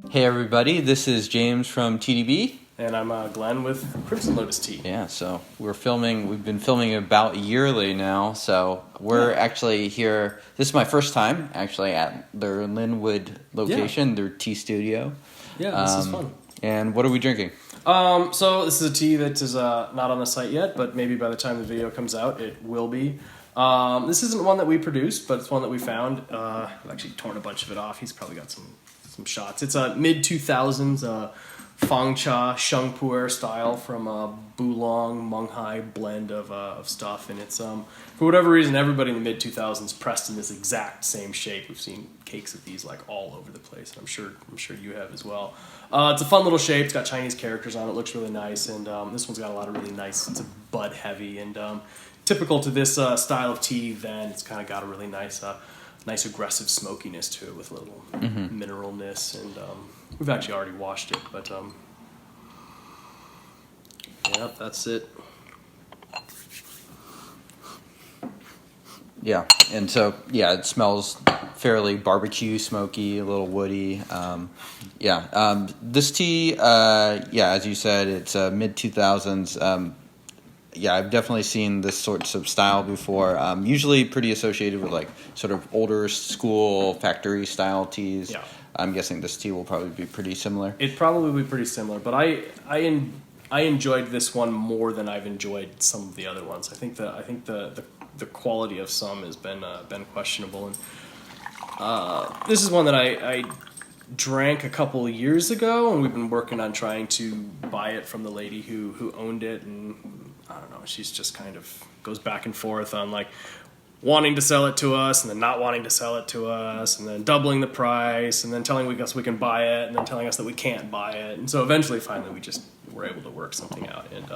Hey everybody, this is James from TeaDB. And I'm Glen with Crimson Lotus Tea. Yeah, so we've been filming about yearly now, so we're actually here, this is my first time actually at their Linwood location, their tea studio. Yeah, this is fun. And what are we drinking? So this is a tea that is not on the site yet, but maybe by the time the video comes out, it will be. This isn't one that we produced, but it's one that we found. I've actually torn a bunch of it off. He's probably got some shots. It's a mid-2000s Fangcha Pu'erh style from a Bulong Munghai blend of stuff, and it's for whatever reason everybody in the mid-2000s pressed in this exact same shape. We've seen cakes of these like all over the place, and I'm sure you have as well. It's a fun little shape. It's got Chinese characters on it. Looks really nice, and this one's got a lot of really nice. It's a bud heavy, and typical to this style of tea. Then it's kind of got a really nice aggressive smokiness to it with a little mineralness, and we've actually already washed it, but yeah, that's it. Yeah, and so, it smells fairly barbecue, smoky, a little woody. This tea, as you said, it's mid-2000s. I've definitely seen this sorts of style before. Usually pretty associated with like sort of older school factory style teas. Yeah. I'm guessing this tea will probably be pretty similar. It'd probably be pretty similar, but I enjoyed this one more than I've enjoyed some of the other ones. I think the quality of some has been questionable, and this is one that I drank a couple of years ago, and we've been working on trying to buy it from the lady who owned it, and I don't know, she's just kind of goes back and forth on like wanting to sell it to us and then not wanting to sell it to us and then doubling the price and then telling us we can buy it and then telling us that we can't buy it. And so finally we just were able to work something out, and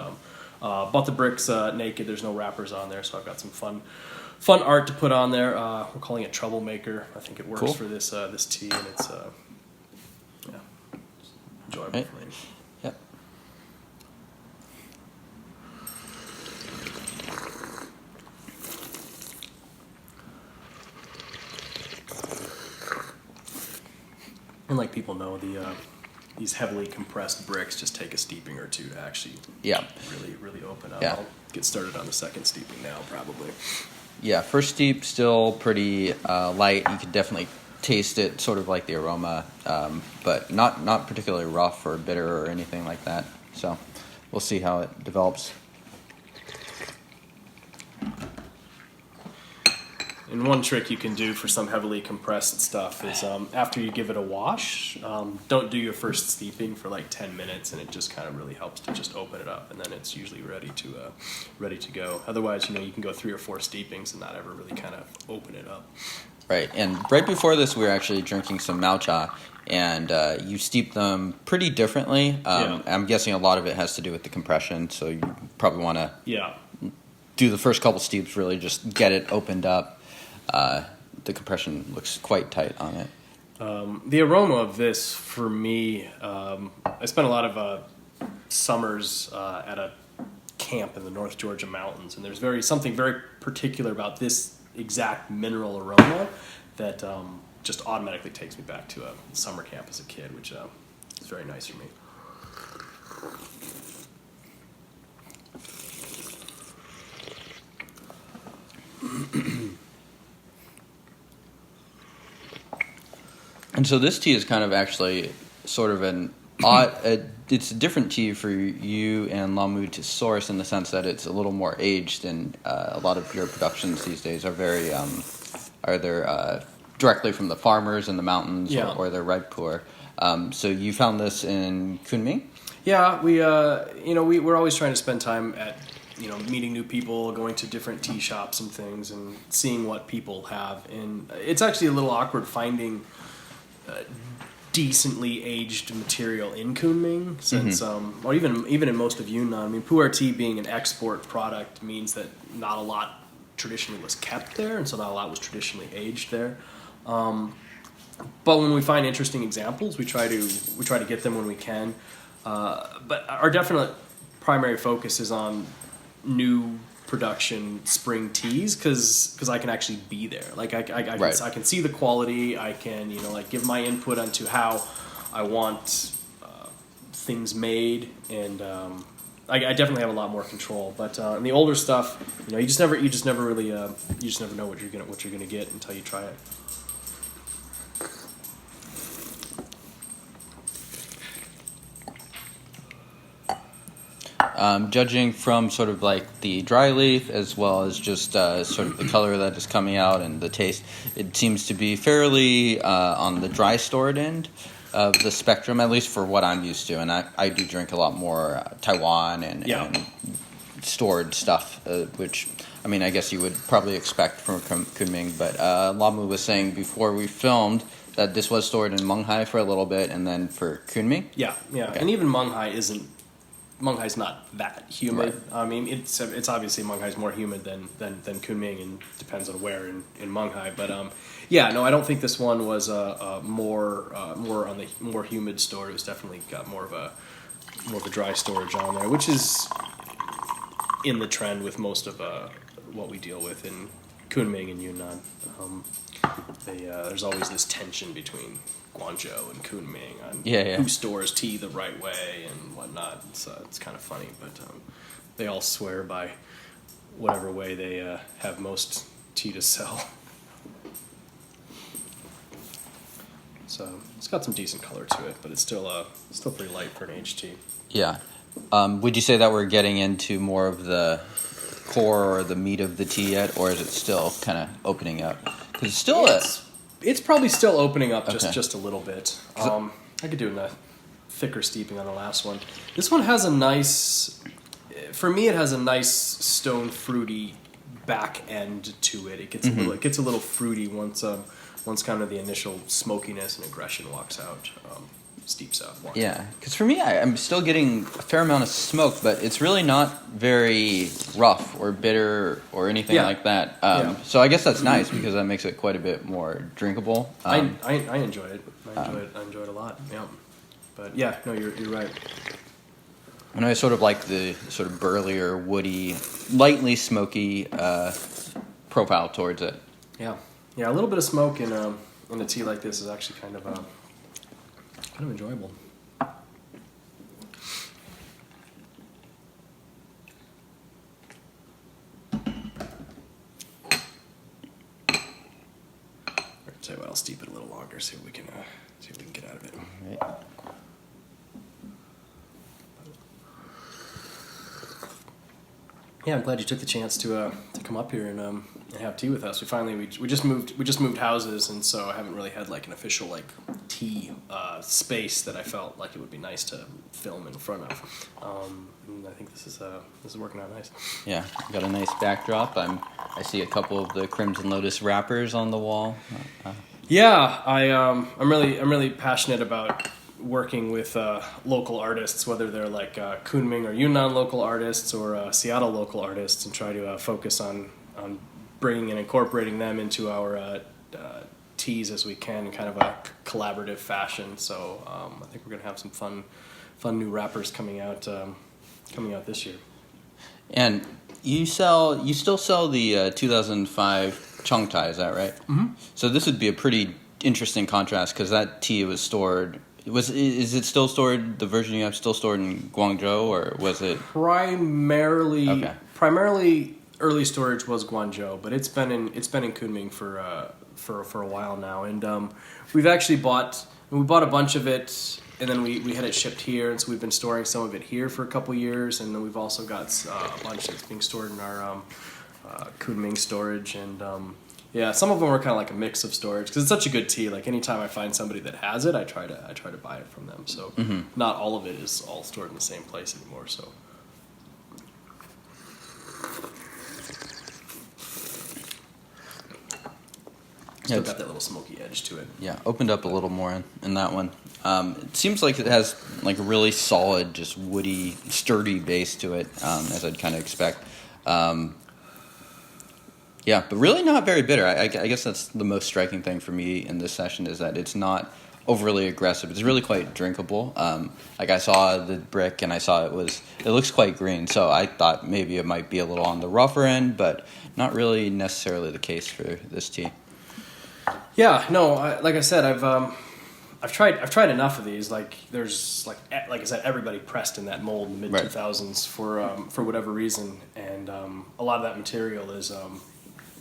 bought the bricks naked. There's no wrappers on there, so I've got some fun art to put on there. We're calling it Troublemaker. I think it works for this tea, and it's enjoyable. Right. Yep. And like people know, these heavily compressed bricks just take a steeping or two to actually really open up. Yeah. I'll get started on the second steeping now, probably. Yeah, first steep still pretty light. You can definitely taste it, sort of like the aroma, but not particularly rough or bitter or anything like that. So we'll see how it develops. And one trick you can do for some heavily compressed stuff is after you give it a wash, don't do your first steeping for like 10 minutes, and it just kind of really helps to just open it up, and then it's usually ready to go. Otherwise, you can go 3 or 4 steepings and not ever really kind of open it up. Right, and right before this, we were actually drinking some Fangcha, and you steep them pretty differently. I'm guessing a lot of it has to do with the compression, so you probably want to do the first couple steeps, really just get it opened up. The compression looks quite tight on it. The aroma of this, for me, I spent a lot of summers at a camp in the North Georgia mountains, and there's something very particular about this exact mineral aroma that just automatically takes me back to a summer camp as a kid, which is very nice for me. And so this tea is kind of actually sort of an odd, it's a different tea for you and Lamu to source in the sense that it's a little more aged, and a lot of your productions these days are very, either directly from the farmers in the mountains or they're red pu'erh. So you found this in Kunming? Yeah, we're always trying to spend time at, meeting new people, going to different tea shops and things, and seeing what people have. And it's actually a little awkward finding decently aged material in Kunming, since, or even in most of Yunnan. I mean, pu'erh tea being an export product means that not a lot traditionally was kept there, and so not a lot was traditionally aged there. But when we find interesting examples, we try to get them when we can. But our definite primary focus is on new production spring teas because I can actually be there. Like I can see the quality. I can like give my input onto how I want things made, and I definitely have a lot more control. But in the older stuff, you just never really you just never know what you're gonna get until you try it. Judging from sort of like the dry leaf as well as just sort of the color that is coming out and the taste, it seems to be fairly on the dry stored end of the spectrum, at least for what I'm used to. And I do drink a lot more Taiwan and stored stuff, which, I mean, I guess you would probably expect from Kunming. But Lamu was saying before we filmed that this was stored in Munghai for a little bit and then for Kunming. Yeah. Okay. And even Munghai's not that humid. Right. I mean, it's obviously Munghai's more humid than Kunming, and depends on where in Munghai. But I don't think this one was more on the more humid store. It was definitely got more of a dry storage on there, which is in the trend with most of what we deal with in Kunming and Yunnan. There's always this tension between Guangzhou and Kunming on who stores tea the right way and whatnot. So it's kind of funny, but they all swear by whatever way they have most tea to sell. So it's got some decent color to it, but it's still pretty light for an aged tea. Yeah. Would you say that we're getting into more of the core or the meat of the tea yet, or is it still kind of opening up? Because it's still it's probably still opening up just a little bit. I could do a thicker steeping on the last one. This one has for me, it has a nice stone fruity back end to it. It gets a little fruity once kind of the initial smokiness and aggression steeps out. Because for me, I'm still getting a fair amount of smoke, but it's really not very rough or bitter or anything like that. So I guess that's nice because that makes it quite a bit more drinkable. I enjoy it. I enjoy it a lot. Yeah, but no, you're right. And I sort of like the sort of burlier, woody, lightly smoky profile towards it. Yeah, a little bit of smoke in a tea like this is actually kind of enjoyable. I'll tell you what, I'll steep it a little longer, see what we can get out of it. Right. Yeah, I'm glad you took the chance to come up here and have tea with us. We just moved houses, and so I haven't really had like an official like tea space that I felt like it would be nice to film in front of. And I think this is working out nice. Yeah, got a nice backdrop. I see a couple of the Crimson Lotus wrappers on the wall. I'm really passionate about working with local artists, whether they're like Kunming or Yunnan local artists or Seattle local artists, and try to focus on bringing and incorporating them into our teas as we can in kind of a collaborative fashion. So I think we're going to have some fun new wrappers coming out this year. And you still sell the 2005 Chongtai, is that right? Mm-hmm. So this would be a pretty interesting contrast because that tea was stored. Is it still stored? The version you have still stored in Guangzhou, or was it primarily early storage was Guangzhou, but it's been in Kunming for a while now, and we bought a bunch of it, and then we had it shipped here, and so we've been storing some of it here for a couple years, and then we've also got a bunch that's being stored in our Kunming storage, and some of them are kind of like a mix of storage because it's such a good tea. Like anytime I find somebody that has it, I try to buy it from them. So not all of it is all stored in the same place anymore. So. Still got that little smoky edge to it. Yeah, opened up a little more in that one. It seems like it has like a really solid, just woody, sturdy base to it, as I'd kind of expect. But really not very bitter. I guess that's the most striking thing for me in this session is that it's not overly aggressive. It's really quite drinkable. Like I saw the brick and I saw it looks quite green. So I thought maybe it might be a little on the rougher end, but not really necessarily the case for this tea. Yeah, no, like I said, I've tried enough of these. Like there's like I said, everybody pressed in that mold in the mid 2000s for whatever reason, and a lot of that material is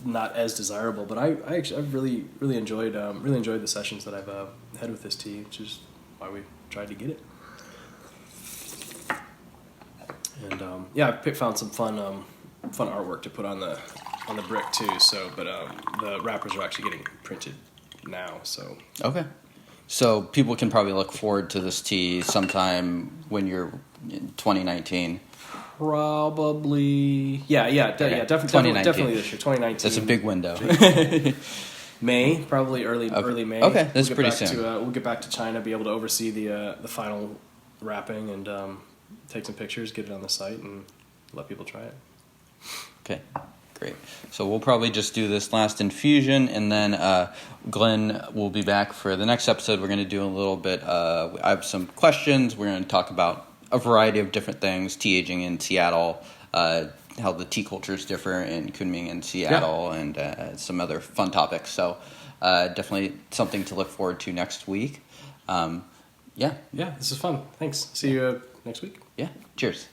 not as desirable. But I've really enjoyed the sessions that I've had with this tea, which is why we tried to get it. And I found some fun artwork to put on the brick too. So, but the wrappers are actually getting printed now. So okay. So people can probably look forward to this tea sometime when you're in 2019. Probably, definitely this year, 2019. That's a big window. May, probably early May. Okay, that's pretty soon. We'll get back to China, be able to oversee the final wrapping, and take some pictures, get it on the site, and let people try it. Okay. Great. So we'll probably just do this last infusion, and then Glen will be back for the next episode. We're going to do a little bit. I have some questions. We're going to talk about a variety of different things, tea aging in Seattle, how the tea cultures differ in Kunming and Seattle, and some other fun topics. So definitely something to look forward to next week. This is fun. Thanks. See you next week. Yeah. Cheers.